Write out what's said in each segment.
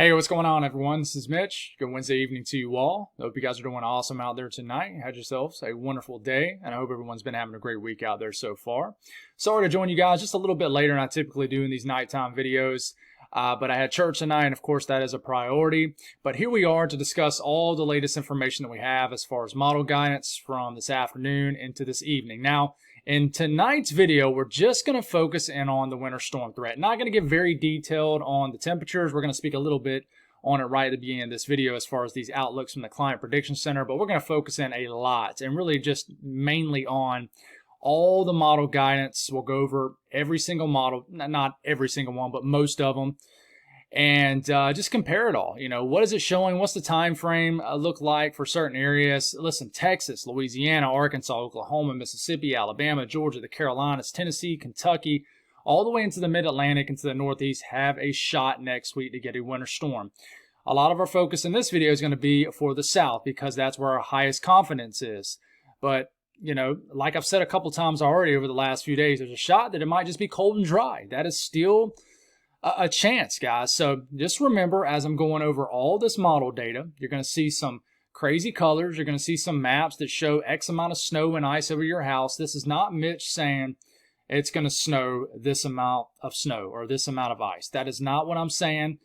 Hey, what's going on, everyone? This is Mitch. Good Wednesday evening to you all. I hope you guys are doing awesome out there tonight. Had yourselves a wonderful day, and I hope everyone's been having a great week out there so far. Sorry to join you guys just a little bit later than I typically do in these nighttime videos, but I had church tonight, and of course that is a priority. But here we are to discuss all the latest information that we have as far as model guidance from this afternoon into this evening. Now, in tonight's video, we're just going to focus in on the winter storm threat. Not going to get very detailed on the temperatures. We're going to speak a little bit on it right at the beginning of this video as far as these outlooks from the Climate Prediction Center, but we're going to focus in a lot and really just mainly on all the model guidance. We'll go over every single model, not every single one, but most of them, and just compare it all. You know, what is it showing? What's the time frame look like for certain areas? Listen, Texas, Louisiana, Arkansas, Oklahoma, Mississippi, Alabama, Georgia, the Carolinas, Tennessee, Kentucky, all the way into the mid-Atlantic and to the Northeast have a shot next week to get a winter storm. A lot of our focus in this video is going to be for the South because that's where our highest confidence is. But, you know, like I've said a couple times already over the last few days, there's a shot that it might just be cold and dry. That is still a chance, guys. So just remember, as I'm going over all this model data, you're going to see some crazy colors. You're going to see some maps that show X amount of snow and ice over your house. This is not Mitch saying it's going to snow this amount of snow or this amount of ice. That is not what I'm saying.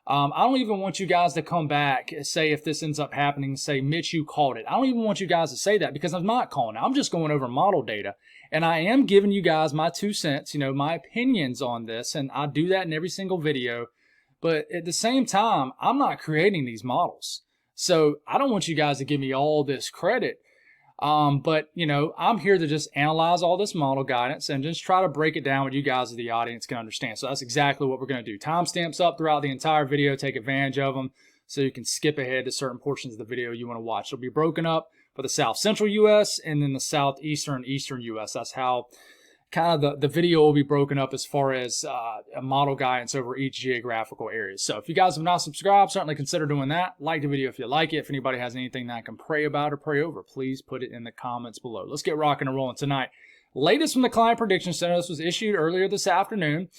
I don't even want you guys to come back and say, if this ends up happening, say, Mitch, you called it. I don't even want you guys to say that because I'm not calling it. I'm just going over model data. And I am giving you guys my 2 cents, you know, my opinions on this. And I do that in every single video. But at the same time, I'm not creating these models. So I don't want you guys to give me all this credit. But, you know, I'm here to just analyze all this model guidance and just try to break it down with you guys as the audience can understand. So that's exactly what we're going to do. Timestamps up throughout the entire video. Take advantage of them so you can skip ahead to certain portions of the video you want to watch. It'll be broken up for the South Central U.S. and then the Southeastern Eastern U.S. That's how kind of the video will be broken up as far as a model guidance over each geographical area. So if you guys have not subscribed, certainly consider doing that. Like the video if you like it. If anybody has anything that I can pray about or pray over, please put it in the comments below. Let's get rocking and rolling tonight. Latest from the Climate Prediction Center. This was issued earlier this afternoon.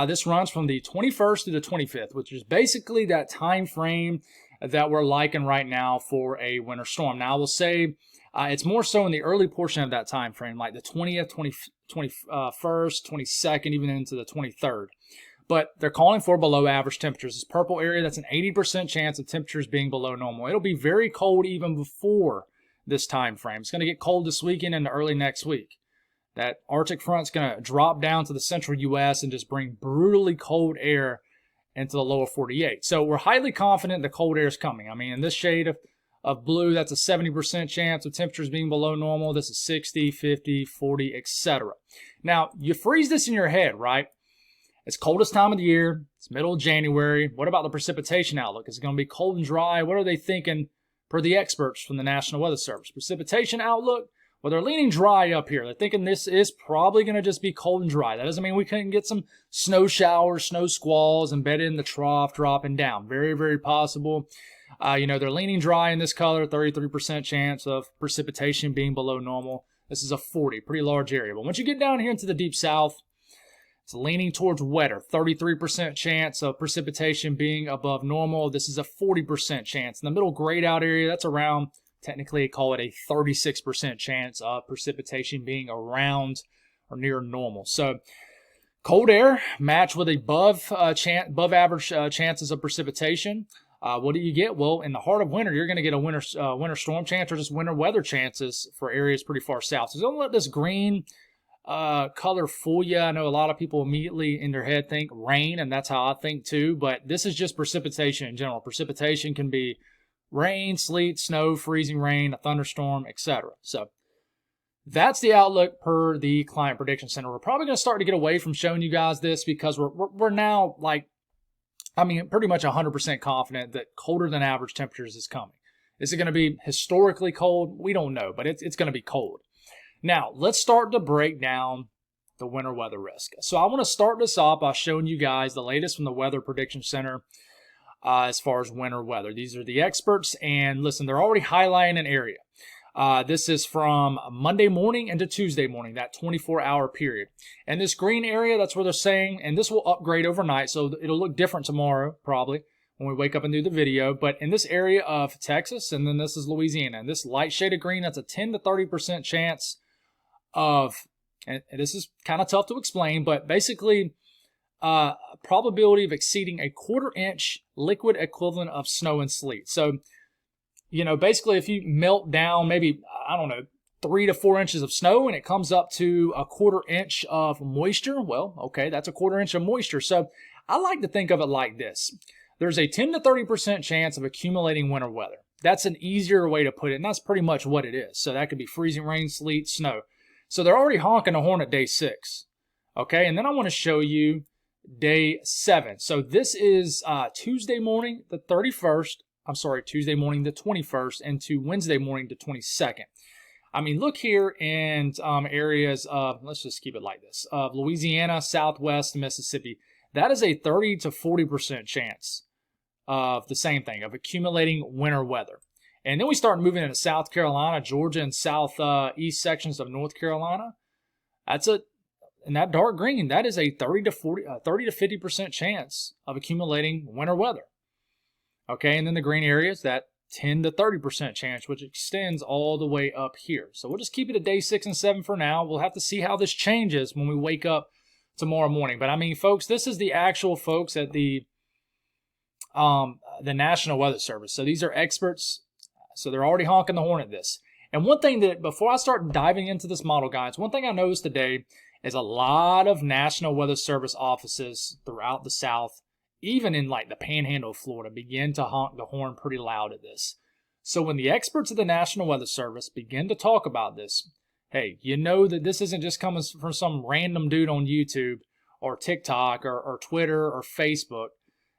This runs from the 21st to the 25th, which is basically that time frame that we're liking right now for a winter storm. Now, I will say it's more so in the early portion of that time frame, like the 20th, 21st, 22nd, even into the 23rd. But they're calling for below average temperatures. This purple area, that's an 80% chance of temperatures being below normal. It'll be very cold even before this time frame. It's going to get cold this weekend and early next week. That Arctic front's going to drop down to the central U.S. and just bring brutally cold air into the lower 48. So we're highly confident the cold air is coming. I mean, in this shade of blue, that's a 70% chance of temperatures being below normal. This is 60, 50, 40, etc. Now, you freeze this in your head, right? It's coldest time of the year. It's middle of January. What about the precipitation outlook? Is it going to be cold and dry? What are they thinking per the experts from the National Weather Service? Precipitation outlook? Well, they're leaning dry up here. They're thinking this is probably going to just be cold and dry. That doesn't mean we couldn't get some snow showers, snow squalls embedded in the trough dropping down. Very, very possible. You know, they're leaning dry in this color, 33% chance of precipitation being below normal. This is a 40, pretty large area. But once you get down here into the deep south, it's leaning towards wetter, 33% chance of precipitation being above normal. This is a 40% chance. In the middle grayed out area, that's around, technically call it a 36% chance of precipitation being around or near normal. So cold air matched with above average chances of precipitation. What do you get? Well, in the heart of winter, you're going to get a winter storm chance or just winter weather chances for areas pretty far south. So don't let this green color fool you. I know a lot of people immediately in their head think rain, and that's how I think too. But this is just precipitation in general. Precipitation can be rain, sleet, snow, freezing rain, a thunderstorm, etc. So that's the outlook per the Climate Prediction Center. We're probably going to start to get away from showing you guys this because we're now like, I mean, pretty much 100% confident that colder than average temperatures is coming. Is it going to be historically cold? We don't know, but it's going to be cold. Now, let's start to break down the winter weather risk. So I want to start this off by showing you guys the latest from the Weather Prediction Center as far as winter weather. These are the experts, and listen, they're already highlighting an area. This is from Monday morning into Tuesday morning, that 24-hour period. And this green area, that's where they're saying, and this will upgrade overnight, so it'll look different tomorrow, probably. when we wake up and do the video. But in this area of Texas, and then this is Louisiana, and this light shade of green, that's a 10 to 30% chance of, and this is kind of tough to explain, but basically probability of exceeding a 1/4 inch liquid equivalent of snow and sleet. So, you know, basically if you melt down maybe, I don't know, 3 to 4 inches of snow and it comes up to a 1/4 inch of moisture, well, okay, that's a 1/4 inch of moisture. So I like to think of it like this. There's a 10 to 30% chance of accumulating winter weather. That's an easier way to put it, and that's pretty much what it is. So that could be freezing rain, sleet, snow. So they're already honking the horn at day 6. Okay, and then I want to show you day 7. So this is Tuesday morning the 31st. I'm sorry, Tuesday morning the 21st into Wednesday morning the 22nd. I mean, look here in areas of, let's just keep it like this, of Louisiana, Southwest Mississippi. That is a 30 to 40% chance of the same thing, of accumulating winter weather. And then we start moving into South Carolina, Georgia, and southeast sections of North Carolina. In that dark green, that is a 30 to 50% chance of accumulating winter weather. Okay, and then the green areas, that 10 to 30% chance, which extends all the way up here. So we'll just keep it at day 6 and 7 for now. We'll have to see how this changes when we wake up tomorrow morning. But I mean, folks, this is the actual folks at the National Weather Service. So these are experts. So they're already honking the horn at this. And one thing that, before I start diving into this model, guys, one thing I noticed today is a lot of National Weather Service offices throughout the South, even in like the panhandle of Florida, begin to honk the horn pretty loud at this. So when the experts of the National Weather Service begin to talk about this, hey, you know that this isn't just coming from some random dude on YouTube or TikTok or Twitter or Facebook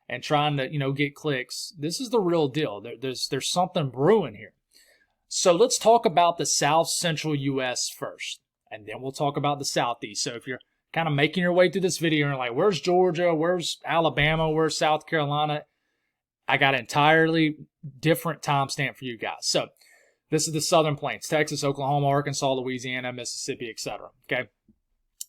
and trying to, you know, get clicks. This is the real deal. There's something brewing here. So let's talk about the South Central U.S. first, and then we'll talk about the Southeast. So if you're kind of making your way through this video and like, where's Georgia, where's Alabama, where's South Carolina, I got an entirely different timestamp for you guys. So this is the Southern Plains, Texas, Oklahoma, Arkansas, Louisiana, Mississippi, etc. Okay,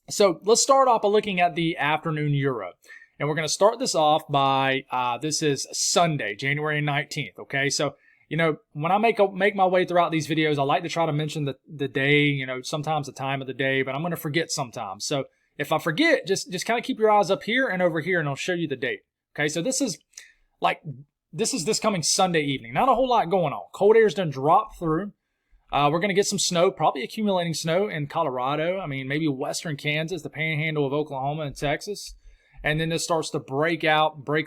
so let's start off by looking at the afternoon Euro. And we're going to start this off by, this is Sunday, January 19th, okay? So, you know, when I make my way throughout these videos, I like to try to mention the day, you know, sometimes the time of the day, but I'm going to forget sometimes. So if I forget, just kind of keep your eyes up here and over here, and I'll show you the date. Okay, so this is this coming Sunday evening. Not a whole lot going on. Cold air's done drop through. We're going to get some snow, probably accumulating snow in Colorado. I mean, maybe western Kansas, the panhandle of Oklahoma and Texas. And then this starts to break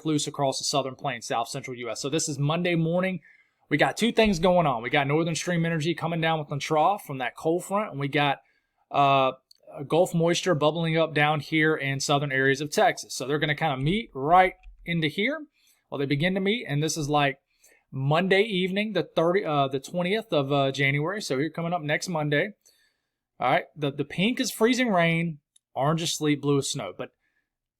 loose across the Southern Plains, South Central U.S. So this is Monday morning. We got two things going on. We got northern stream energy coming down with the trough from that cold front, and we got Gulf moisture bubbling up down here in southern areas of Texas. So they're going to kind of meet right into here. Well, they begin to meet, and this is like Monday evening, the 20th of January. So here coming up next Monday. All right, the pink is freezing rain, orange is sleet, blue is snow. But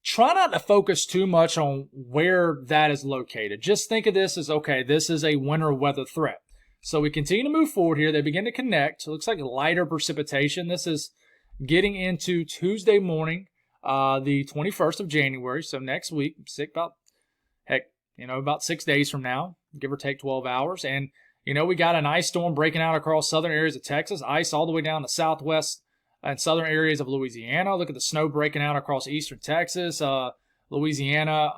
try not to focus too much on where that is located. Just think of this as, okay, this is a winter weather threat. So we continue to move forward here. They begin to connect. It looks like lighter precipitation. This is getting into Tuesday morning, the 21st of January. So next week, about 6 days from now, give or take 12 hours. And, you know, we got an ice storm breaking out across southern areas of Texas, ice all the way down to southwest and southern areas of Louisiana. Look at the snow breaking out across eastern Texas, Louisiana,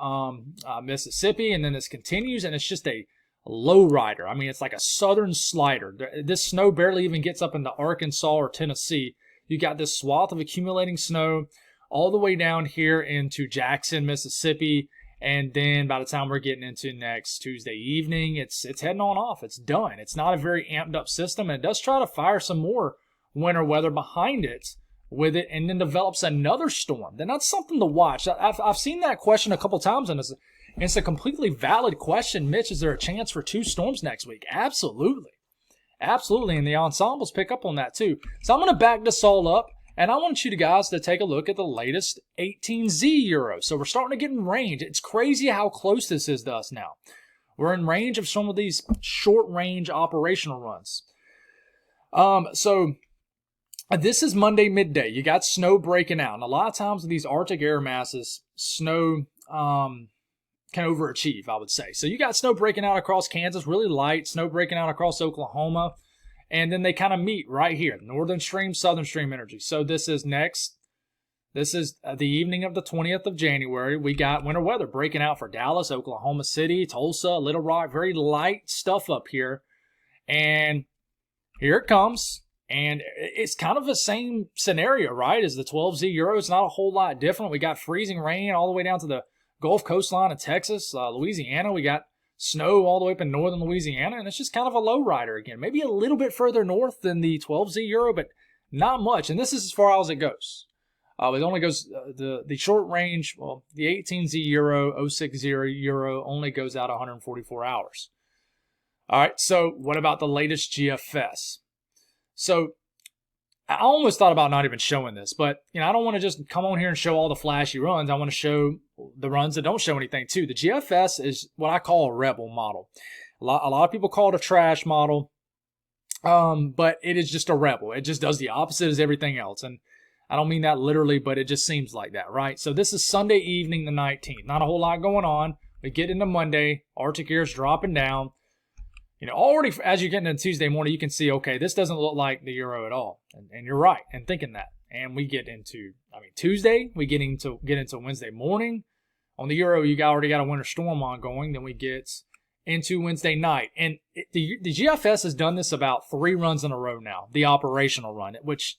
Mississippi, and then this continues, and it's just a low rider. I mean, it's like a southern slider. This snow barely even gets up into Arkansas or Tennessee. You got this swath of accumulating snow all the way down here into Jackson, Mississippi, and then by the time we're getting into next Tuesday evening, it's heading on off. It's done. It's not a very amped up system, and it does try to fire some more winter weather behind it with it, and then develops another storm. Then that's something to watch. I've seen that question a couple times, and it's a completely valid question. Mitch, is there a chance for 2 storms next week? Absolutely. Absolutely, and the ensembles pick up on that too. So I'm going to back this all up, and I want you guys to take a look at the latest 18Z Euro. So we're starting to get in range. It's crazy how close this is to us now. We're in range of some of these short-range operational runs. So this is Monday midday. You got snow breaking out. And a lot of times with these Arctic air masses, snow can overachieve, I would say. So you got snow breaking out across Kansas, really light, snow breaking out across Oklahoma, and then they kind of meet right here, northern stream, southern stream energy. So this is the evening of the 20th of January. We got winter weather breaking out for Dallas, Oklahoma City, Tulsa, Little Rock, very light stuff up here. And here it comes. And it's kind of the same scenario, right, as the 12Z Euro. It's not a whole lot different. We got freezing rain all the way down to the Gulf coastline of Texas, Louisiana. We got snow all the way up in northern Louisiana, and it's just kind of a low rider again. Maybe a little bit further north than the 12Z Euro, but not much. And this is as far out as it goes. It only goes, the short range, well, the 18Z Euro, 060 Euro only goes out 144 hours. All right, so what about the latest GFS? So I almost thought about not even showing this, but I don't want to just come on here and show all the flashy runs. I want to show the runs that don't show anything too. The GFS is what I call a rebel model. A lot of people call it a trash model, but it is just a rebel. It just does the opposite as everything else. And I don't mean that literally, but it just seems like that, right? So this is Sunday evening, the 19th. Not a whole lot going on. We get into Monday. Arctic air's dropping down. Already as you're getting into Tuesday morning, you can see, okay, this doesn't look like the Euro at all. And you're right in thinking that. And we get into, Tuesday, we get into Wednesday morning. On the Euro, you already got a winter storm ongoing. Then we get into Wednesday night. And the GFS has done this about 3 runs in a row now, the operational run, which,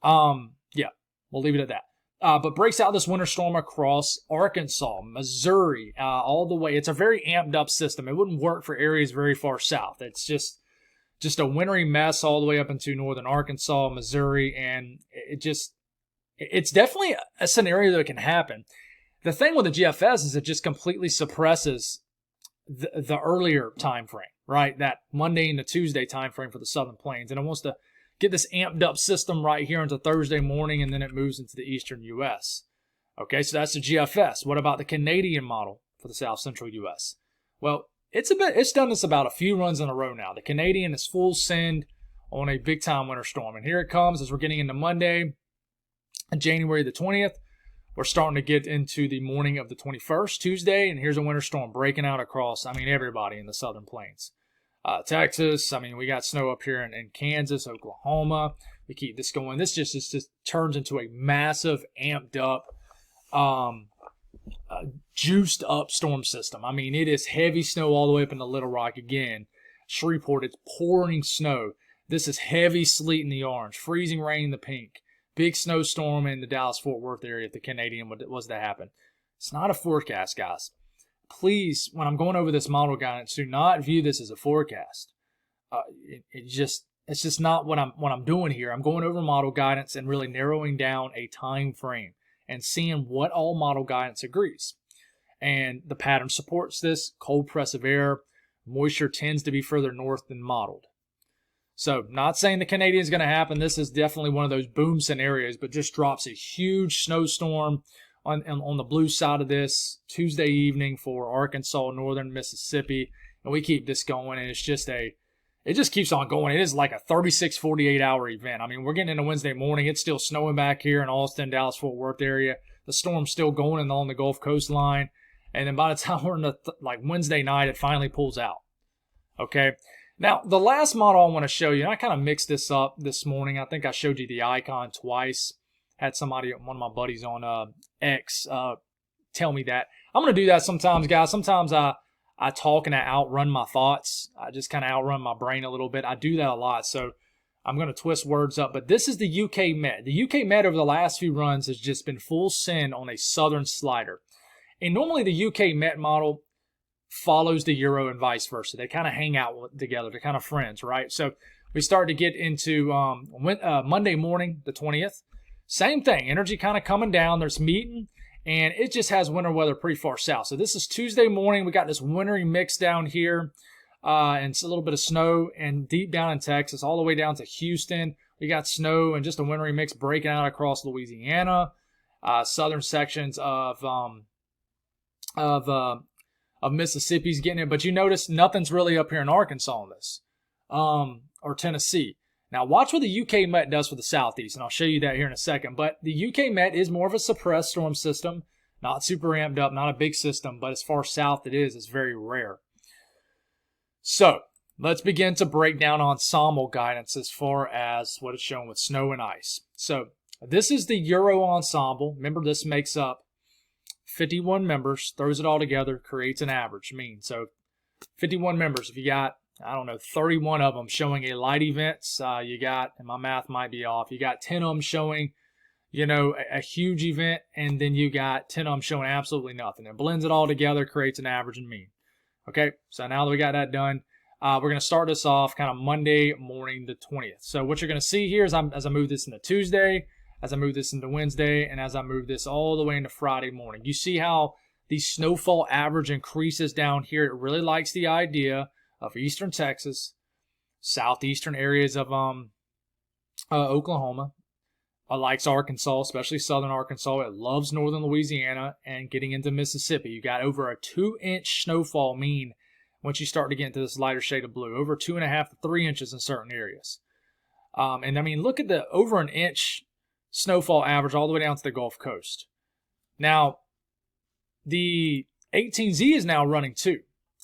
yeah, we'll leave it at that. But breaks out this winter storm across Arkansas, Missouri, all the way. It's a very amped up system. It wouldn't work for areas very far south. It's just a wintry mess all the way up into northern Arkansas, Missouri, and it's definitely a scenario that can happen. The thing with the GFS is it just completely suppresses the earlier time frame, right? That Monday into Tuesday time frame for the Southern Plains, and it wants to get this amped up system right here into Thursday morning, and then it moves into the eastern U.S. Okay, so that's the GFS. What about the Canadian model for the south central U.S.? Well, it's done this about a few runs in a row now. The Canadian is full send on a big time winter storm, and here it comes as we're getting into Monday, January the 20th. We're starting to get into the morning of the 21st, Tuesday, and here's a winter storm breaking out across, everybody in the Southern Plains. Texas, we got snow up here in Kansas, Oklahoma. We keep this going. This just turns into a massive, amped up, juiced up storm system. It is heavy snow all the way up into Little Rock again. Shreveport, it's pouring snow. This is heavy sleet in the orange, freezing rain in the pink. Big snowstorm in the Dallas-Fort Worth area if the Canadian was to happen. It's not a forecast, guys. Please, when I'm going over this model guidance, do not view this as a forecast. It's just not what I'm doing here. I'm going over model guidance and really narrowing down a time frame and seeing what all model guidance agrees. And the pattern supports this. Cold press of air, moisture tends to be further north than modeled. So, not saying the Canadian is going to happen. This is definitely one of those boom scenarios, but just drops a huge snowstorm on the blue side of this Tuesday evening for Arkansas, northern Mississippi, and we keep this going, and it just keeps on going. It is like a 36, 48-hour event. We're getting into Wednesday morning. It's still snowing back here in Austin, Dallas-Fort Worth area. The storm's still going along the Gulf coastline, and then by the time we're in Wednesday night, it finally pulls out. Okay. Now, the last model I want to show you, and I kind of mixed this up this morning. I think I showed you the icon twice. Had somebody, one of my buddies on X, tell me that. I'm going to do that sometimes, guys. Sometimes I talk and I outrun my thoughts. I just kind of outrun my brain a little bit. I do that a lot, so I'm going to twist words up. But this is the UK Met. The UK Met over the last few runs has just been full send on a southern slider. And normally the UK Met model follows the Euro and vice versa. They kind of hang out together. They're kind of friends, right? So we start to get into Monday morning, the 20th. Same thing. Energy kind of coming down. There's meeting, and it just has winter weather pretty far south. So this is Tuesday morning. We got this wintry mix down here, and it's a little bit of snow, and deep down in Texas, all the way down to Houston, we got snow and just a wintry mix breaking out across Louisiana, southern sections of Mississippi's getting it. But you notice nothing's really up here in Arkansas on this, or Tennessee. Now, watch what the UK Met does for the Southeast, and I'll show you that here in a second. But the UK Met is more of a suppressed storm system, Not super amped up, not a big system, but as far south it is, it's very rare. So let's begin to break down ensemble guidance as far as what it's showing with snow and ice. So this is the Euro ensemble. Remember, this makes up 51 members, throws it all together, creates an average mean. So 51 members, if you got, I don't know, 31 of them showing a light events, you got, and my math might be off, you got 10 of them showing, you know, a huge event, and then you got 10 of them showing absolutely nothing. It blends it all together, creates an average and mean. Okay, so now that we got that done, we're going to start this off kind of Monday morning, the 20th. So what you're going to see here is as I move this into Tuesday, as I move this into Wednesday, and as I move this all the way into Friday morning, you see how the snowfall average increases down here. It really likes the idea of eastern Texas, southeastern areas of Oklahoma. It likes Arkansas, especially southern Arkansas. It loves northern Louisiana and getting into Mississippi. You got over a 2-inch snowfall mean once you start to get into this lighter shade of blue, over 2.5 to 3 inches in certain areas. And I mean, look at the over an inch snowfall average all the way down to the Gulf Coast. Now, the 18Z is now running too,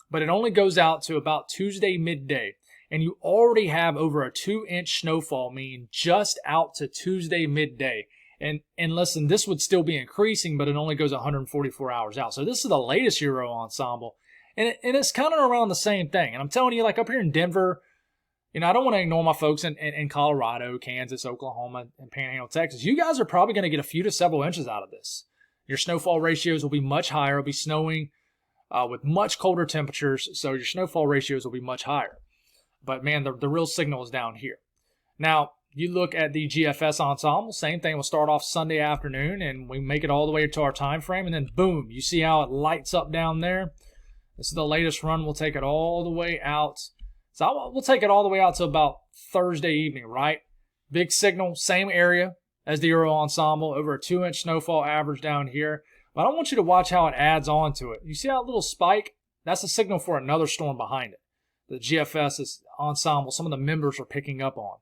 but it only goes out to about Tuesday midday. And you already have over a 2-inch snowfall mean just out to Tuesday midday. And listen, this would still be increasing, but it only goes 144 hours out. So this is the latest Euro ensemble. And it's kind of around the same thing. And I'm telling you, like up here in Denver, you know, I don't want to ignore my folks in Colorado, Kansas, Oklahoma, and Panhandle, Texas. You guys are probably going to get a few to several inches out of this. Your snowfall ratios will be much higher. It'll be snowing with much colder temperatures, so your snowfall ratios will be much higher. But, man, the real signal is down here. Now, you look at the GFS ensemble, same thing. We'll start off Sunday afternoon, and we make it all the way to our time frame, and then, boom, you see how it lights up down there? This is the latest run. We'll take it all the way out. So we'll take it all the way out to about Thursday evening, right? Big signal, same area as the Euro ensemble, over a 2-inch snowfall average down here. But I want you to watch how it adds on to it. You see that little spike? That's a signal for another storm behind it. The GFS is ensemble, some of the members are picking up on.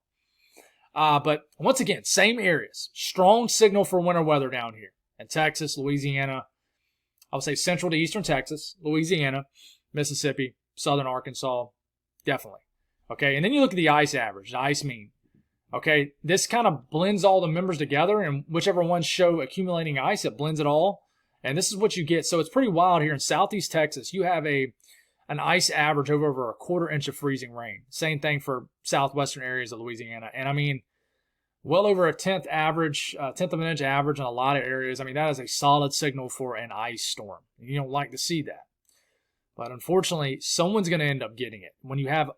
But once again, same areas. Strong signal for winter weather down here in Texas, Louisiana. I would say central to eastern Texas, Louisiana, Mississippi, southern Arkansas, definitely. Okay, and then you look at the ice average, the ice mean. Okay, this kind of blends all the members together, and whichever ones show accumulating ice, it blends it all. And this is what you get. So it's pretty wild here in southeast Texas. You have an ice average of over a 1/4 inch of freezing rain. Same thing for southwestern areas of Louisiana. And I mean, well over a tenth of an inch average in a lot of areas. I mean, that is a solid signal for an ice storm. You don't like to see that. But unfortunately, someone's going to end up getting it. When you have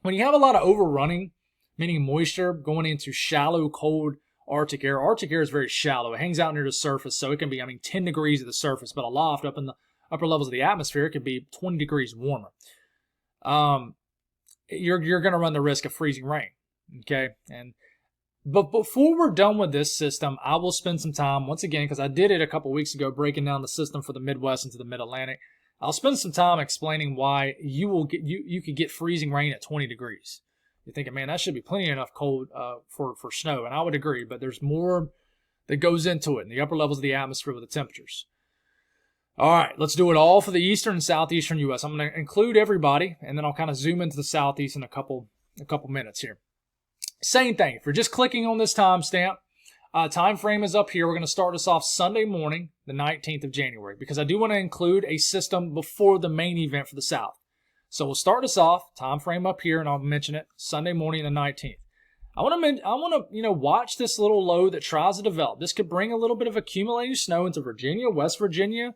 a lot of overrunning, meaning moisture going into shallow, cold Arctic air. Arctic air is very shallow. It hangs out near the surface, so it can be, 10 degrees at the surface, but aloft up in the upper levels of the atmosphere, it could be 20 degrees warmer. You're going to run the risk of freezing rain, okay? But before we're done with this system, I will spend some time, once again, because I did it a couple weeks ago, breaking down the system for the Midwest into the Mid-Atlantic. I'll spend some time explaining why you could get freezing rain at 20 degrees. You're thinking, man, that should be plenty enough cold for snow, and I would agree, but there's more that goes into it in the upper levels of the atmosphere with the temperatures. All right, let's do it all for the eastern and southeastern U.S. I'm going to include everybody, and then I'll kind of zoom into the southeast in a couple minutes here. Same thing. If you're just clicking on this timestamp, time frame is up here. We're going to start this off Sunday morning, the 19th of January, because I do want to include a system before the main event for the South. So we'll start this off, time frame up here, and I'll mention it, Sunday morning, the 19th. I want to watch this little low that tries to develop. This could bring a little bit of accumulating snow into Virginia, West Virginia,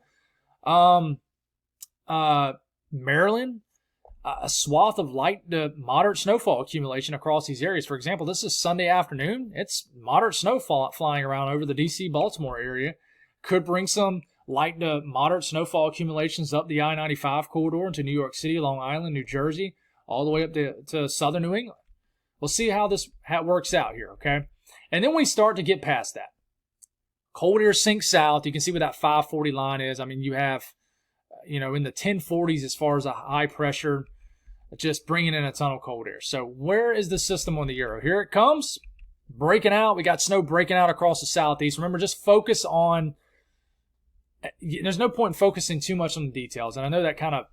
Maryland, a swath of light to moderate snowfall accumulation across these areas. For example, this is Sunday afternoon. It's moderate snowfall flying around over the D.C.-Baltimore area. Could bring some light to moderate snowfall accumulations up the I-95 corridor into New York City, Long Island, New Jersey, all the way up to southern New England. We'll see how it works out here, okay? And then we start to get past that. Cold air sinks south. You can see where that 540 line is. You have, in the 1040s as far as a high pressure, just bringing in a ton of cold air. So where is the system on the Euro? Here it comes, breaking out. We got snow breaking out across the southeast. Remember, just focus on there's no point in focusing too much on the details. And I know that kind of,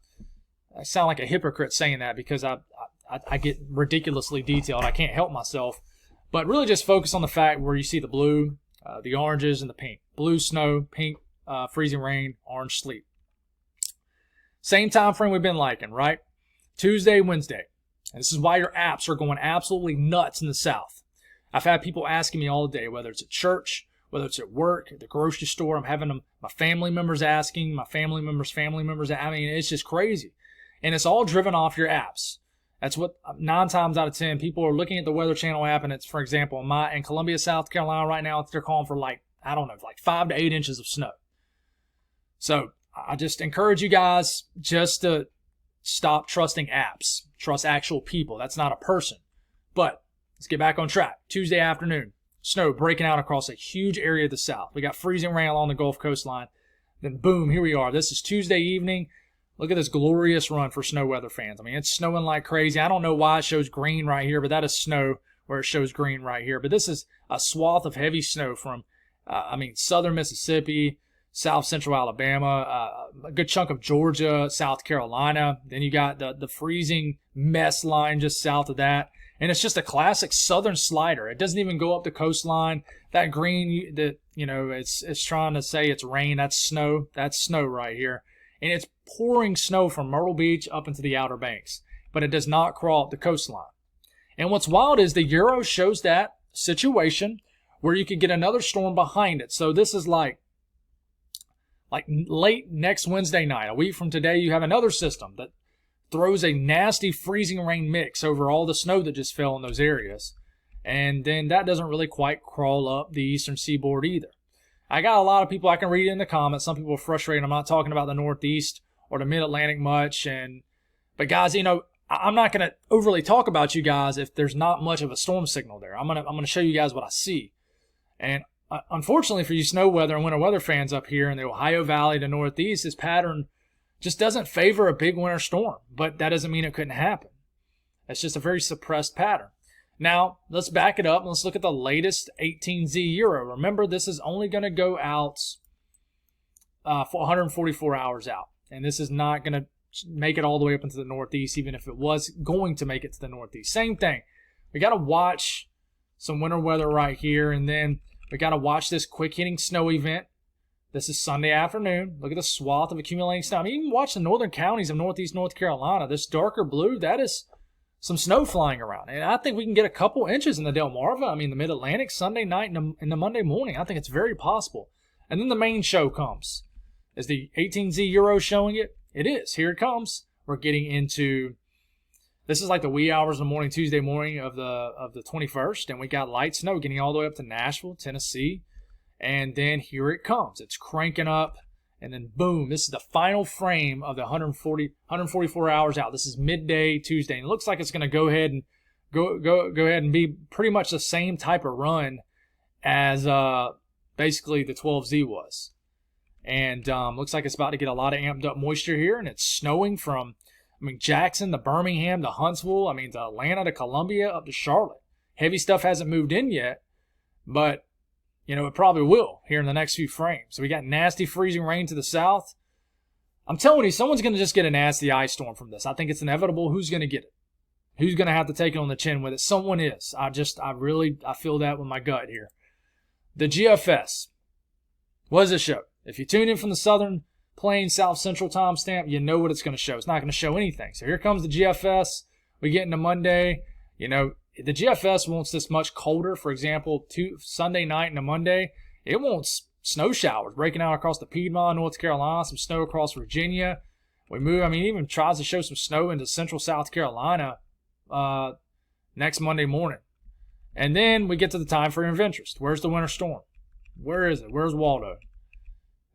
I sound like a hypocrite saying that because I get ridiculously detailed. I can't help myself. But really just focus on the fact where you see the blue, the oranges, and the pink. Blue, snow, pink, freezing rain, orange, sleet. Same time frame we've been liking, right? Tuesday, Wednesday. And this is why your apps are going absolutely nuts in the South. I've had people asking me all day, whether it's at church, whether it's at work, at the grocery store. I'm having my family members asking, my family members. I mean, it's just crazy. And it's all driven off your apps. That's what 9 times out of 10 people are looking at the Weather Channel app, and it's, for example, in Columbia, South Carolina right now, they're calling for like 5 to 8 inches of snow. So I just encourage you guys just to stop trusting apps. Trust actual people. That's not a person. But let's get back on track. Tuesday afternoon, snow breaking out across a huge area of the South. We got freezing rain along the Gulf coastline. Then boom, here we are. This is Tuesday evening. Look at this glorious run for snow weather fans. I mean, it's snowing like crazy. I don't know why it shows green right here, but that is snow where it shows green right here. But this is a swath of heavy snow from, southern Mississippi, south central Alabama, a good chunk of Georgia, South Carolina. Then you got the freezing mess line just south of that. And it's just a classic southern slider. It doesn't even go up the coastline. That green, it's trying to say it's rain. That's snow. That's snow right here. And it's pouring snow from Myrtle Beach up into the Outer Banks. But it does not crawl up the coastline. And what's wild is the Euro shows that situation where you could get another storm behind it. So this is like late next Wednesday night. A week from today, you have another system that throws a nasty freezing rain mix over all the snow that just fell in those areas. And then that doesn't really quite crawl up the eastern seaboard either. I got a lot of people, I can read it in the comments. Some people are frustrated. I'm not talking about the Northeast or the Mid-Atlantic much. But guys, I'm not going to overly talk about you guys if there's not much of a storm signal there. I'm going to show you guys what I see. And unfortunately for you snow weather and winter weather fans up here in the Ohio Valley, the Northeast, this pattern just doesn't favor a big winter storm. But that doesn't mean it couldn't happen. It's just a very suppressed pattern. Now, let's back it up and let's look at the latest 18Z Euro. Remember, this is only going to go out for 144 hours out. And this is not going to make it all the way up into the Northeast, even if it was going to make it to the Northeast. Same thing. We got to watch some winter weather right here, and then we got to watch this quick-hitting snow event. This is Sunday afternoon. Look at the swath of accumulating snow. I mean, even watch the northern counties of Northeast North Carolina. This darker blue, that is some snow flying around. And I think we can get a couple inches in the Delmarva. I mean, the Mid-Atlantic, Sunday night and the Monday morning. I think it's very possible. And then the main show comes. Is the 18Z Euro showing it? It is. Here it comes. We're getting into, this is like the wee hours of the morning, Tuesday morning of the 21st. And we got light snow getting all the way up to Nashville, Tennessee. And then here it comes. It's cranking up. And then boom, this is the final frame of the 144 hours out. This is midday Tuesday. And it looks like it's going to go ahead and be pretty much the same type of run as basically the 12Z was. And looks like it's about to get a lot of amped up moisture here. And it's snowing from, Jackson to Birmingham to Huntsville. To Atlanta to Columbia up to Charlotte. Heavy stuff hasn't moved in yet, but it probably will here in the next few frames. So we got nasty freezing rain to the south. I'm telling you, someone's going to just get a nasty ice storm from this. I think it's inevitable. Who's going to get it? Who's going to have to take it on the chin with it? Someone is. I feel that with my gut here. The GFS. What does it show? If you tune in from the Southern Plains, South Central timestamp, you know what it's going to show. It's not going to show anything. So here comes the GFS. We get into Monday. The GFS wants this much colder. For example, Sunday night and a Monday, it wants snow showers breaking out across the Piedmont, North Carolina, some snow across Virginia. We move, even tries to show some snow into central South Carolina next Monday morning. And then we get to the time frame of interest. Where's the winter storm? Where is it? Where's Waldo?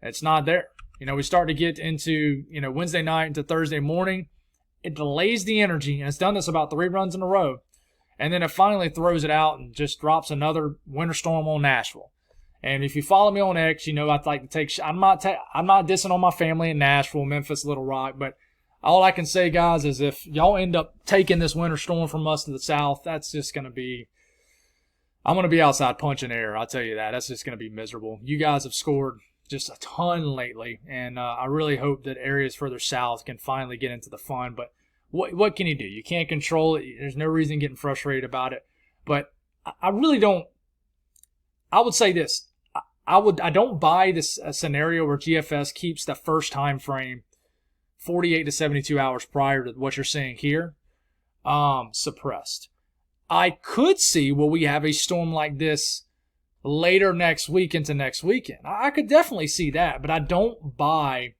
It's not there. We start to get into, Wednesday night into Thursday morning. It delays the energy, and it's done this about 3 runs in a row. And then it finally throws it out and just drops another winter storm on Nashville. And if you follow me on X, I'd like to take. I'm not dissing on my family in Nashville, Memphis, Little Rock, but all I can say, guys, is if y'all end up taking this winter storm from us to the south, that's just going to be. I'm going to be outside punching air. I'll tell you that. That's just going to be miserable. You guys have scored just a ton lately, and I really hope that areas further south can finally get into the fun. But what can you do? You can't control it. There's no reason getting frustrated about it. But I really don't. I would say this. I don't buy this scenario where GFS keeps the first time frame 48 to 72 hours prior to what you're seeing here suppressed. I could see where we have a storm like this later next week into next weekend. I could definitely see that, but I don't buy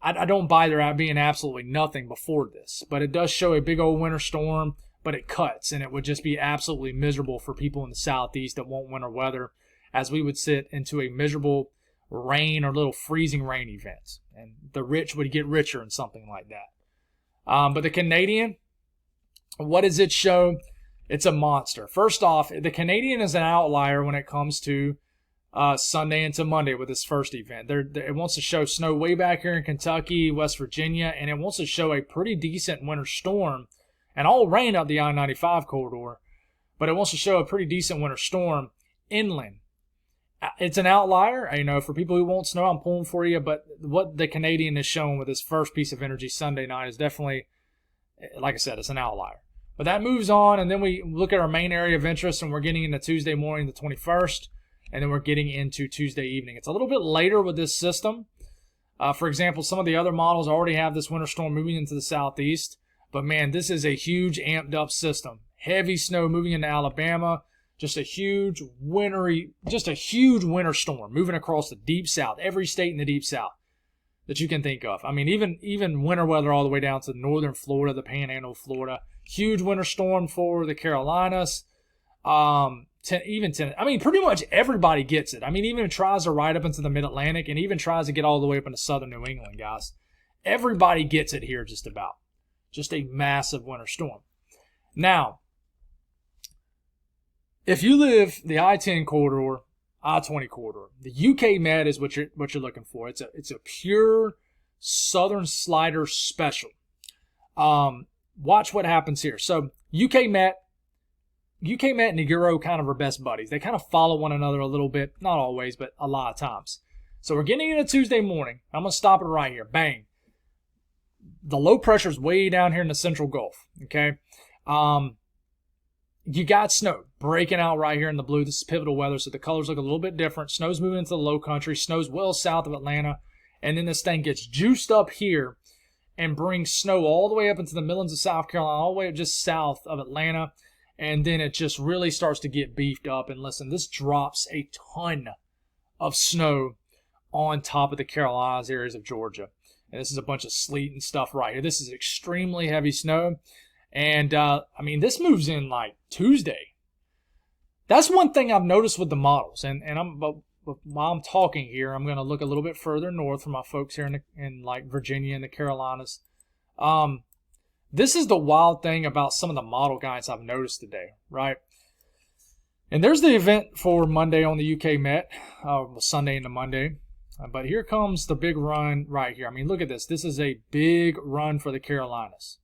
there being absolutely nothing before this. But it does show a big old winter storm, but it cuts, and it would just be absolutely miserable for people in the southeast that want winter weather, as we would sit into a miserable rain or little freezing rain events. And the rich would get richer in something like that. But the Canadian, what does it show? It's a monster. First off, the Canadian is an outlier when it comes to Sunday into Monday with this first event. It wants to show snow way back here in Kentucky, West Virginia, and it wants to show a pretty decent winter storm and all rain up the I-95 corridor, but it wants to show a pretty decent winter storm inland. It's an outlier. For people who want snow, I'm pulling for you, but what the Canadian is showing with this first piece of energy Sunday night is definitely, like I said, it's an outlier. But that moves on, and then we look at our main area of interest, and we're getting into Tuesday morning, the 21st, and then we're getting into Tuesday evening. It's a little bit later with this system. For example, some of the other models already have this winter storm moving into the southeast, but man, this is a huge amped up system. Heavy snow moving into Alabama, just a huge winter storm moving across the deep south, every state in the deep south that you can think of. Even winter weather all the way down to northern Florida, the panhandle of Florida. Huge winter storm for the Carolinas. Pretty much everybody gets it. Even tries to ride up into the mid-Atlantic and even tries to get all the way up into southern New England, guys. Everybody gets it here just about. Just a massive winter storm. Now, if you live the I-10 corridor, I-20 corridor, the UK Met is what you're looking for. It's a pure southern slider special. Watch what happens here. So UK Met and Naguro kind of are best buddies. They kind of follow one another a little bit, not always, but a lot of times. So we're getting into Tuesday morning. I'm going to stop it right here. Bang. The low pressure is way down here in the central Gulf. Okay. You got snow breaking out right here in the blue. This is pivotal weather, so the colors look a little bit different. Snow's moving into the low country. Snow's well south of Atlanta. And then this thing gets juiced up here and brings snow all the way up into the Midlands of South Carolina, all the way up just south of Atlanta. And then it just really starts to get beefed up. And listen, this drops a ton of snow on top of the Carolinas, areas of Georgia. And this is a bunch of sleet and stuff right here. This is extremely heavy snow. And, this moves in like Tuesday. That's one thing I've noticed with the models. But while I'm talking here, I'm going to look a little bit further north for my folks here in like Virginia and the Carolinas. This is the wild thing about some of the model guides I've noticed today, right? And there's the event for Monday on the UK Met, Sunday into Monday. But here comes the big run right here. Look at this. This is a big run for the Carolinas.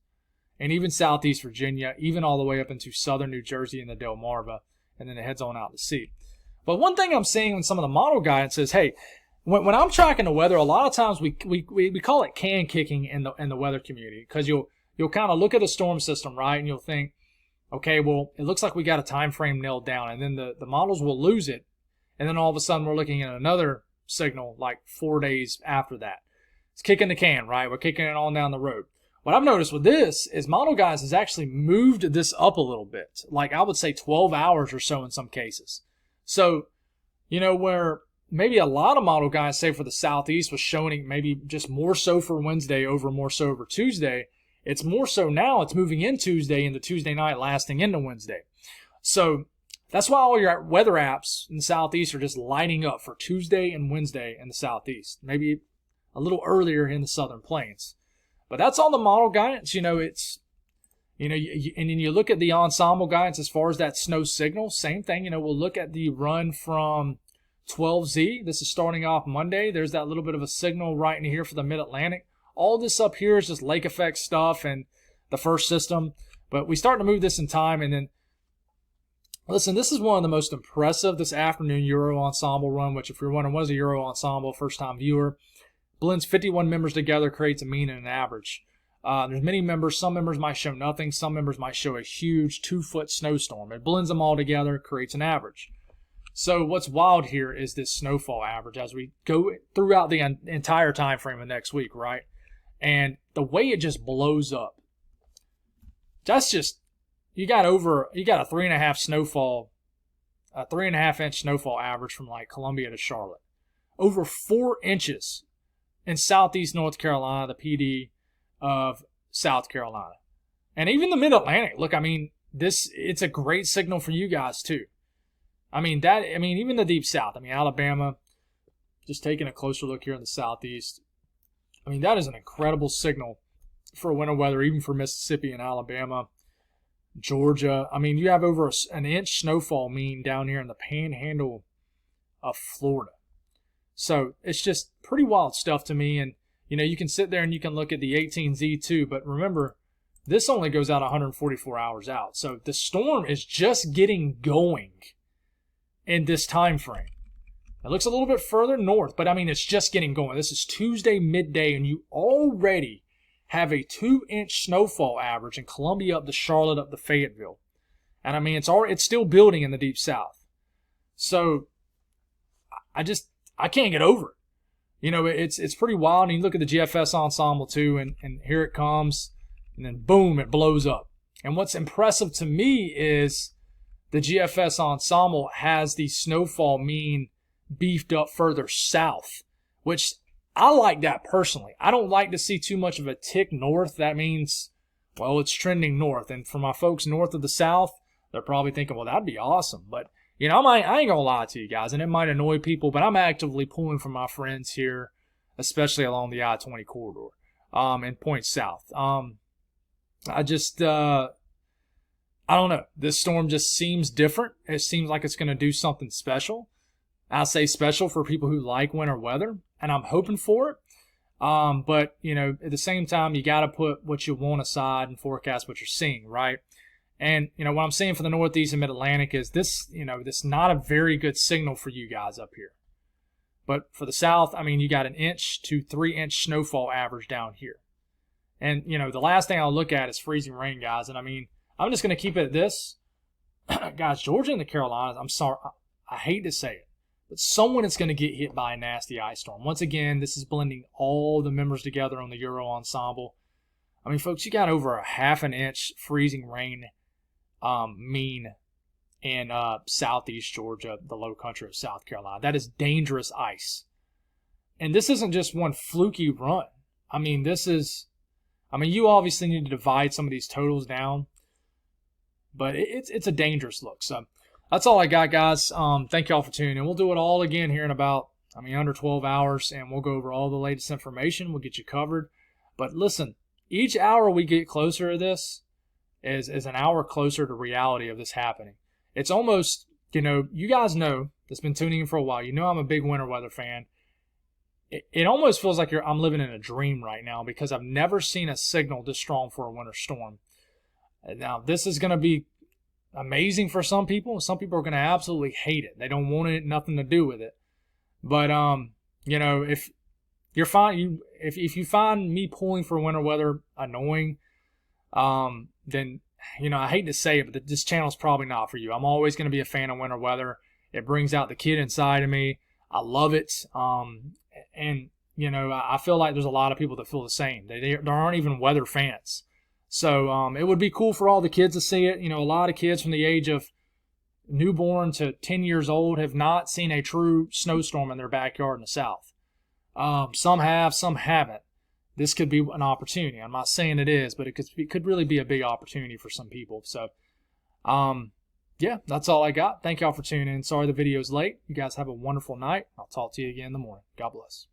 And even southeast Virginia, even all the way up into southern New Jersey and the Delmarva, and then it heads on out to sea. But one thing I'm seeing in some of the model guidance is, hey, when I'm tracking the weather, a lot of times we call it can kicking in the weather community, because you'll kind of look at the storm system, right, and you'll think, okay, well, it looks like we got a time frame nailed down, and then the models will lose it, and then all of a sudden we're looking at another signal like 4 days after that. It's kicking the can, right? We're kicking it on down the road. What I've noticed with this is Model Guys has actually moved this up a little bit, like I would say 12 hours or so in some cases. So, where maybe a lot of Model Guys, say for the Southeast, was showing maybe just more so for Wednesday over more so over Tuesday, it's more so now. It's moving in Tuesday into Tuesday night, lasting into Wednesday. So that's why all your weather apps in the Southeast are just lighting up for Tuesday and Wednesday in the Southeast, maybe a little earlier in the Southern Plains. But that's on the model guidance. And then you look at the ensemble guidance as far as that snow signal. Same thing. We'll look at the run from 12Z. This is starting off Monday. There's that little bit of a signal right in here for the Mid-Atlantic. All this up here is just lake effect stuff and the first system. But we start to move this in time, and then Listen, this is one of the most impressive this afternoon Euro Ensemble run, which if you're wondering, what is a Euro Ensemble, first-time viewer? Blends 51 members together, creates a mean and an average. There's many members. Some members might show nothing. Some members might show a huge 2-foot snowstorm. It blends them all together, creates an average. So what's wild here is this snowfall average as we go throughout the entire time frame of next week, right? And the way it just blows up. That's just, you got a 3.5 snowfall, a 3.5-inch snowfall average from like Columbia to Charlotte. Over 4 inches in southeast North Carolina, the PD of South Carolina. And even the Mid-Atlantic. Look, I mean, it's a great signal for you guys too. Even the Deep South. I mean, Alabama, just taking a closer look here in the Southeast. I mean, that is an incredible signal for winter weather, even for Mississippi and Alabama. Georgia. I mean, you have over an inch snowfall mean down here in the panhandle of Florida. So it's just pretty wild stuff to me. And, you know, you can sit there and you can look at the 18Z2, but remember, this only goes out 144 hours out. So the storm is just getting going in this time frame. It looks a little bit further north, but I mean, it's just getting going. This is Tuesday midday, and you already have a 2-inch snowfall average in Columbia up to Charlotte, up to Fayetteville. And I mean, it's still building in the Deep South. So I can't get over it. You know, it's pretty wild. And you look at the GFS ensemble too, and here it comes, and then boom, it blows up. And what's impressive to me is the GFS ensemble has the snowfall mean beefed up further south, which I like that personally. I don't like to see too much of a tick north. That means, well, it's trending north. And for my folks north of the South, they're probably thinking, well, that'd be awesome. But, you know, I ain't gonna lie to you guys, and it might annoy people, but I'm actively pulling from my friends here, especially along the I-20 corridor, and points south. I don't know. This storm just seems different. It seems like it's going to do something special. I say special for people who like winter weather, and I'm hoping for it. But, you know, at the same time, you got to put what you want aside and forecast what you're seeing, right? And, you know, what I'm seeing for the Northeast and Mid-Atlantic is this, you know, this not a very good signal for you guys up here. But for the South, I mean, you got an 1 to 3 inch snowfall average down here. And, you know, the last thing I'll look at is freezing rain, guys. And, I mean, I'm just going to keep it at this. Guys, Georgia and the Carolinas, I'm sorry, I hate to say it, but someone is going to get hit by a nasty ice storm. Once again, this is blending all the members together on the Euro Ensemble. I mean, folks, you got over a 1/2 inch freezing rain mean in southeast Georgia, the low country of South Carolina. That is dangerous ice. And this isn't just one fluky run. I mean, you obviously need to divide some of these totals down, but it's a dangerous look. So that's all I got, guys. Thank y'all for tuning in. We'll do it all again here in about, under 12 hours, and we'll go over all the latest information. We'll get you covered. But listen, each hour we get closer to this is an hour closer to reality of this happening. It's almost, you guys know that's been tuning in for a while. You know I'm a big winter weather fan. It almost feels like I'm living in a dream right now because I've never seen a signal this strong for a winter storm. Now, this is going to be amazing for some people. Some people are going to absolutely hate it. They don't want it, nothing to do with it. But, if you're fine, if you find me pulling for winter weather annoying, then, I hate to say it, but this channel's probably not for you. I'm always going to be a fan of winter weather. It brings out the kid inside of me. I love it. And, I feel like there's a lot of people that feel the same. There aren't even weather fans. So it would be cool for all the kids to see it. A lot of kids from the age of newborn to 10 years old have not seen a true snowstorm in their backyard in the South. Some have, some haven't. This could be an opportunity. I'm not saying it is, but it could really be a big opportunity for some people. So, yeah, that's all I got. Thank y'all for tuning in. Sorry the video's late. You guys have a wonderful night. I'll talk to you again in the morning. God bless.